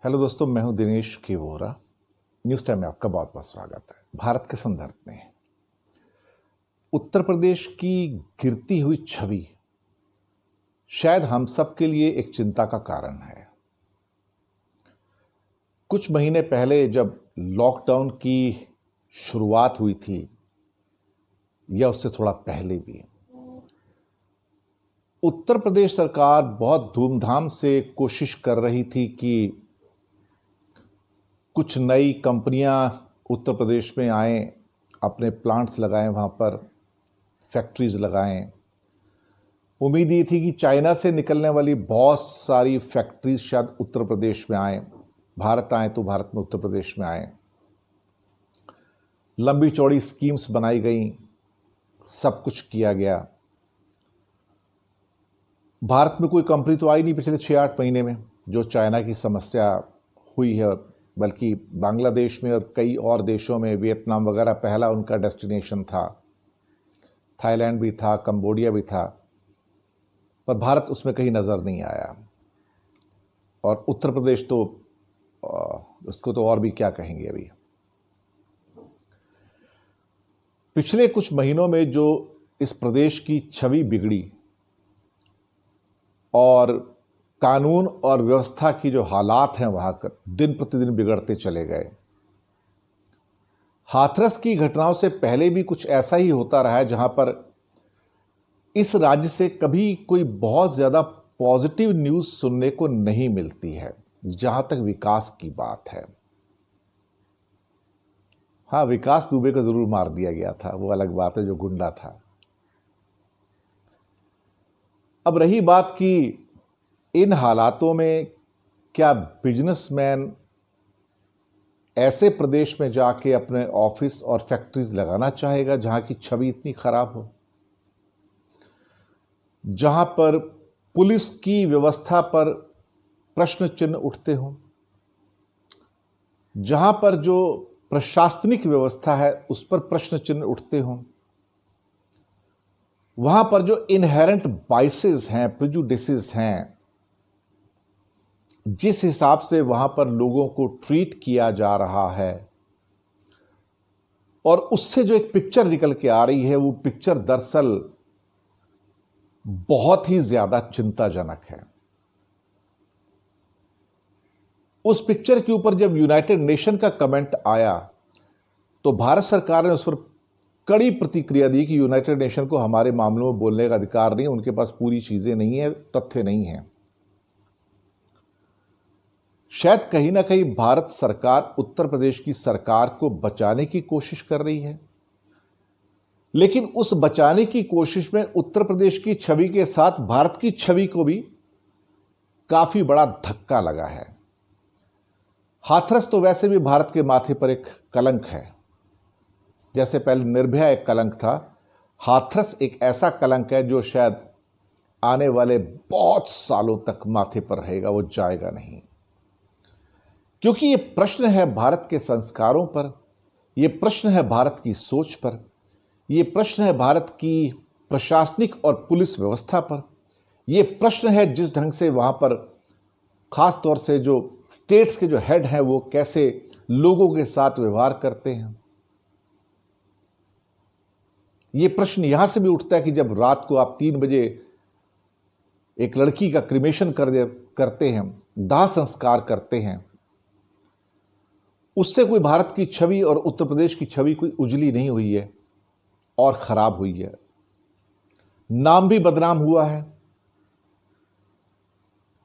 Hello दोस्तों, मैं हूं दिनेश के वोरा। न्यूज़ टाइम में आपका बहुत बहुत स्वागत है। भारत के संदर्भ में उत्तर प्रदेश की गिरती हुई छवि शायद हम सब के लिए एक चिंता का कारण है। कुछ महीने पहले जब लॉकडाउन की शुरुआत हुई थी या उससे थोड़ा पहले भी उत्तर प्रदेश सरकार बहुत धूमधाम से कोशिश कर रही थी कि कुछ नई कंपनियां उत्तर प्रदेश में आएं, अपने प्लांट्स लगाएं, वहाँ पर फैक्ट्रीज लगाएं। उम्मीद ये थी कि चाइना से निकलने वाली बहुत सारी फैक्ट्रीज शायद उत्तर प्रदेश में आएं, भारत आएं तो भारत में उत्तर प्रदेश में आएं। लंबी चौड़ी स्कीम्स बनाई गई, सब कुछ किया गया। भारत में कोई कंपनी तो आई नहीं पिछले 6-8 महीने में जो चाइना की समस्या हुई है, बल्कि बांग्लादेश में और कई और देशों में, वियतनाम वगैरह पहला उनका डेस्टिनेशन था। थाईलैंड भी था, कंबोडिया भी था, पर भारत उसमें कहीं नज़र नहीं आया। और उत्तर प्रदेश तो उसको तो और भी क्या कहेंगे। अभी पिछले कुछ महीनों में जो इस प्रदेश की छवि बिगड़ी और कानून और व्यवस्था की जो हालात हैं वहां का दिन प्रतिदिन बिगड़ते चले गए। हाथरस की घटनाओं से पहले भी कुछ ऐसा ही होता रहा है, जहां पर इस राज्य से कभी कोई बहुत ज्यादा पॉजिटिव न्यूज सुनने को नहीं मिलती है जहां तक विकास की बात है। हाँ, विकास दुबे को जरूर मार दिया गया था, वो अलग बात है, जो गुंडा था। अब रही बात कि इन हालातों में क्या बिजनेसमैन ऐसे प्रदेश में जाके अपने ऑफिस और फैक्ट्रीज लगाना चाहेगा जहां की छवि इतनी खराब हो, जहां पर पुलिस की व्यवस्था पर प्रश्न चिन्ह उठते हों, जहां पर जो प्रशासनिक व्यवस्था है उस पर प्रश्न चिन्ह उठते हों, वहां पर जो इनहेरेंट बाइसेस हैं, प्रिजुडिसेस हैं, जिस हिसाब से वहां पर लोगों को ट्रीट किया जा रहा है, और उससे जो एक पिक्चर निकल के आ रही है, वो पिक्चर दरअसल बहुत ही ज्यादा चिंताजनक है। उस पिक्चर के ऊपर जब यूनाइटेड नेशन का कमेंट आया तो भारत सरकार ने उस पर कड़ी प्रतिक्रिया दी कि यूनाइटेड नेशन को हमारे मामलों में बोलने का अधिकार नहीं, उनके पास पूरी चीजें नहीं है, तथ्य नहीं है। शायद कहीं ना कहीं भारत सरकार उत्तर प्रदेश की सरकार को बचाने की कोशिश कर रही है, लेकिन उस बचाने की कोशिश में उत्तर प्रदेश की छवि के साथ भारत की छवि को भी काफी बड़ा धक्का लगा है। हाथरस तो वैसे भी भारत के माथे पर एक कलंक है। जैसे पहले निर्भया एक कलंक था, हाथरस एक ऐसा कलंक है जो शायद आने वाले बहुत सालों तक माथे पर रहेगा, वो जाएगा नहीं। क्योंकि ये प्रश्न है भारत के संस्कारों पर, ये प्रश्न है भारत की सोच पर, ये प्रश्न है भारत की प्रशासनिक और पुलिस व्यवस्था पर, ये प्रश्न है जिस ढंग से वहां पर खास तौर से जो स्टेट्स के जो हेड हैं वो कैसे लोगों के साथ व्यवहार करते हैं। ये प्रश्न यहां से भी उठता है कि जब रात को आप 3 बजे एक लड़की का क्रिमेशन करते हैं, दाह संस्कार करते हैं, उससे कोई भारत की छवि और उत्तर प्रदेश की छवि कोई उजली नहीं हुई है और खराब हुई है। नाम भी बदनाम हुआ है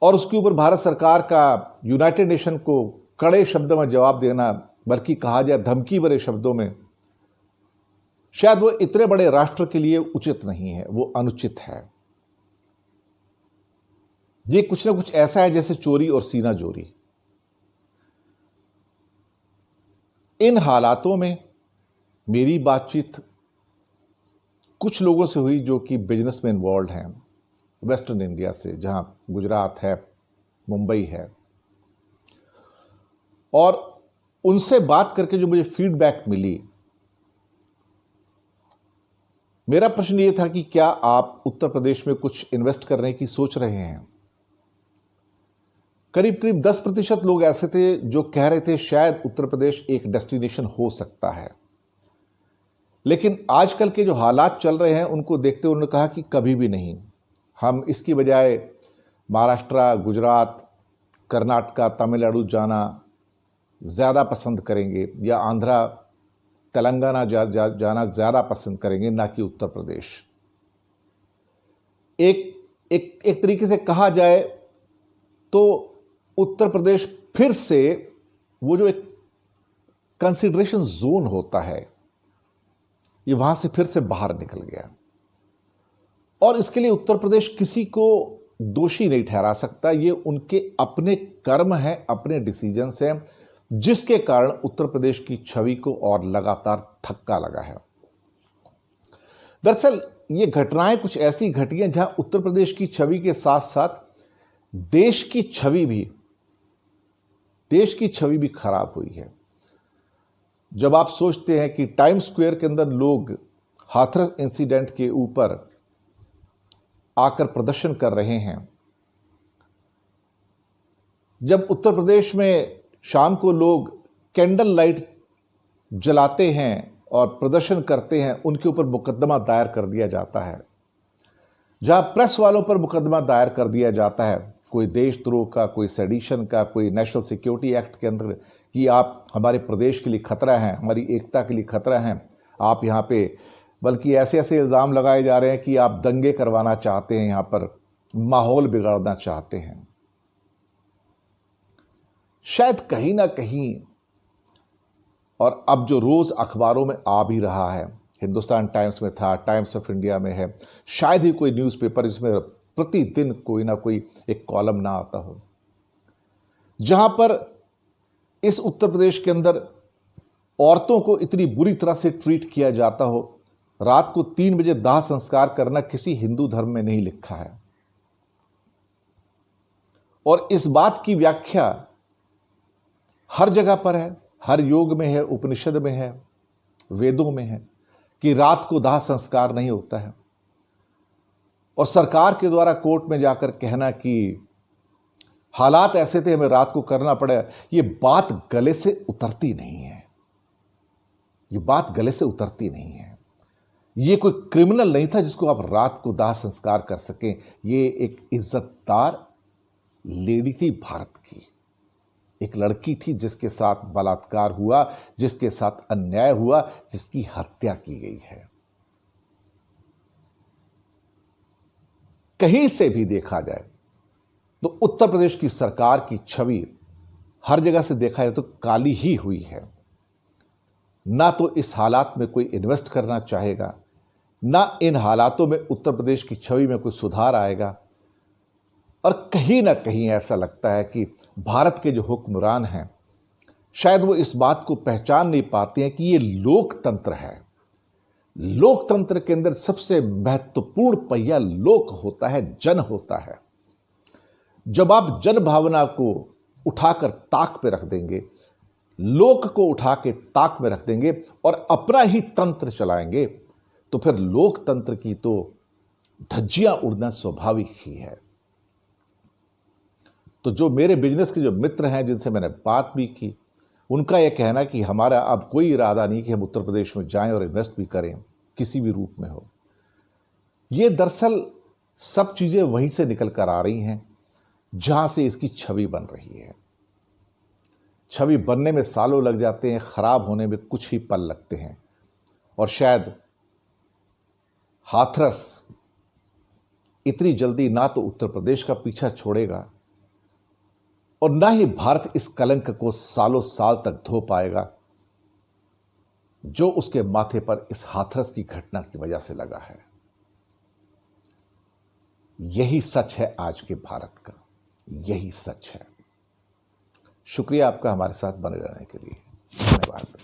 और उसके ऊपर भारत सरकार का यूनाइटेड नेशन को कड़े शब्दों में जवाब देना, बल्कि कहा जाए धमकी भरे शब्दों में, शायद वो इतने बड़े राष्ट्र के लिए उचित नहीं है, वो अनुचित है। ये कुछ ना कुछ ऐसा है जैसे चोरी और सीना जोरी। इन हालातों में मेरी बातचीत कुछ लोगों से हुई जो कि बिजनेस में इन्वॉल्व हैं, वेस्टर्न इंडिया से, जहां गुजरात है, मुंबई है, और उनसे बात करके जो मुझे फीडबैक मिली, मेरा प्रश्न ये था कि क्या आप उत्तर प्रदेश में कुछ इन्वेस्ट करने की सोच रहे हैं। करीब करीब 10% लोग ऐसे थे जो कह रहे थे शायद उत्तर प्रदेश एक डेस्टिनेशन हो सकता है। लेकिन आजकल के जो हालात चल रहे हैं उनको देखते हुए उन्होंने कहा कि कभी भी नहीं, हम इसकी बजाय महाराष्ट्र, गुजरात, कर्नाटका, तमिलनाडु जाना ज़्यादा पसंद करेंगे या आंध्रा, तेलंगाना जाना ज़्यादा पसंद करेंगे, ना कि उत्तर प्रदेश। एक तरीके से कहा जाए तो उत्तर प्रदेश फिर से वो जो एक कंसिडरेशन जोन होता है, ये वहां से फिर से बाहर निकल गया। और इसके लिए उत्तर प्रदेश किसी को दोषी नहीं ठहरा सकता। ये उनके अपने कर्म हैं, अपने डिसीजंस हैं, जिसके कारण उत्तर प्रदेश की छवि को और लगातार धक्का लगा है। दरअसल ये घटनाएं कुछ ऐसी घटी हैं जहां उत्तर प्रदेश की छवि के साथ साथ देश की छवि भी खराब हुई है। जब आप सोचते हैं कि टाइम्स स्क्वायर के अंदर लोग हाथरस इंसिडेंट के ऊपर आकर प्रदर्शन कर रहे हैं, जब उत्तर प्रदेश में शाम को लोग कैंडल लाइट जलाते हैं और प्रदर्शन करते हैं, उनके ऊपर मुकदमा दायर कर दिया जाता है। जहां प्रेस वालों पर मुकदमा दायर कर दिया जाता है, कोई देशद्रोह का, कोई सेडिशन का, कोई नेशनल सिक्योरिटी एक्ट के अंदर कि आप हमारे प्रदेश के लिए खतरा हैं, हमारी एकता के लिए खतरा हैं, आप यहाँ पे, बल्कि ऐसे ऐसे इल्ज़ाम लगाए जा रहे हैं कि आप दंगे करवाना चाहते हैं, यहाँ पर माहौल बिगाड़ना चाहते हैं। शायद कहीं ना कहीं, और अब जो रोज़ अखबारों में आ भी रहा है, हिंदुस्तान टाइम्स में था, टाइम्स ऑफ इंडिया में है, शायद ही कोई न्यूज़पेपर इसमें प्रतिदिन कोई ना कोई एक कॉलम ना आता हो, जहां पर इस उत्तर प्रदेश के अंदर औरतों को इतनी बुरी तरह से ट्रीट किया जाता हो। रात को 3 बजे दाह संस्कार करना किसी हिंदू धर्म में नहीं लिखा है। और इस बात की व्याख्या हर जगह पर है, हर योग में है, उपनिषद में है, वेदों में है कि रात को दाह संस्कार नहीं होता है। और सरकार के द्वारा कोर्ट में जाकर कहना कि हालात ऐसे थे, हमें रात को करना पड़ा, ये बात गले से उतरती नहीं है। ये बात गले से उतरती नहीं है। ये कोई क्रिमिनल नहीं था जिसको आप रात को दाह संस्कार कर सकें। ये एक इज्जतदार लेडी थी भारत की, एक लड़की थी जिसके साथ बलात्कार हुआ, जिसके साथ अन्याय हुआ, जिसकी हत्या की गई है। कहीं से भी देखा जाए तो उत्तर प्रदेश की सरकार की छवि हर जगह से देखा जाए तो काली ही हुई है। ना तो इस हालात में कोई इन्वेस्ट करना चाहेगा, ना इन हालातों में उत्तर प्रदेश की छवि में कोई सुधार आएगा। और कहीं ना कहीं ऐसा लगता है कि भारत के जो हुक्मरान हैं, शायद वो इस बात को पहचान नहीं पाते हैं कि ये लोकतंत्र है। लोकतंत्र के अंदर सबसे महत्वपूर्ण पहिया लोक होता है, जन होता है। जब आप जन भावना को उठाकर ताक पे रख देंगे, लोक को उठा के ताक में रख देंगे और अपना ही तंत्र चलाएंगे, तो फिर लोकतंत्र की तो धज्जियां उड़ना स्वाभाविक ही है। तो जो मेरे बिजनेस के जो मित्र हैं जिनसे मैंने बात भी की, उनका यह कहना कि हमारा अब कोई इरादा नहीं कि हम उत्तर प्रदेश में जाएं और इन्वेस्ट भी करें, किसी भी रूप में हो। ये दरअसल सब चीज़ें वहीं से निकल कर आ रही हैं जहां से इसकी छवि बन रही है। छवि बनने में सालों लग जाते हैं, खराब होने में कुछ ही पल लगते हैं। और शायद हाथरस इतनी जल्दी ना तो उत्तर प्रदेश का पीछा छोड़ेगा और ना ही भारत इस कलंक को सालों साल तक धो पाएगा जो उसके माथे पर इस हाथरस की घटना की वजह से लगा है। यही सच है आज के भारत का, यही सच है। शुक्रिया आपका हमारे साथ बने रहने के लिए। धन्यवाद।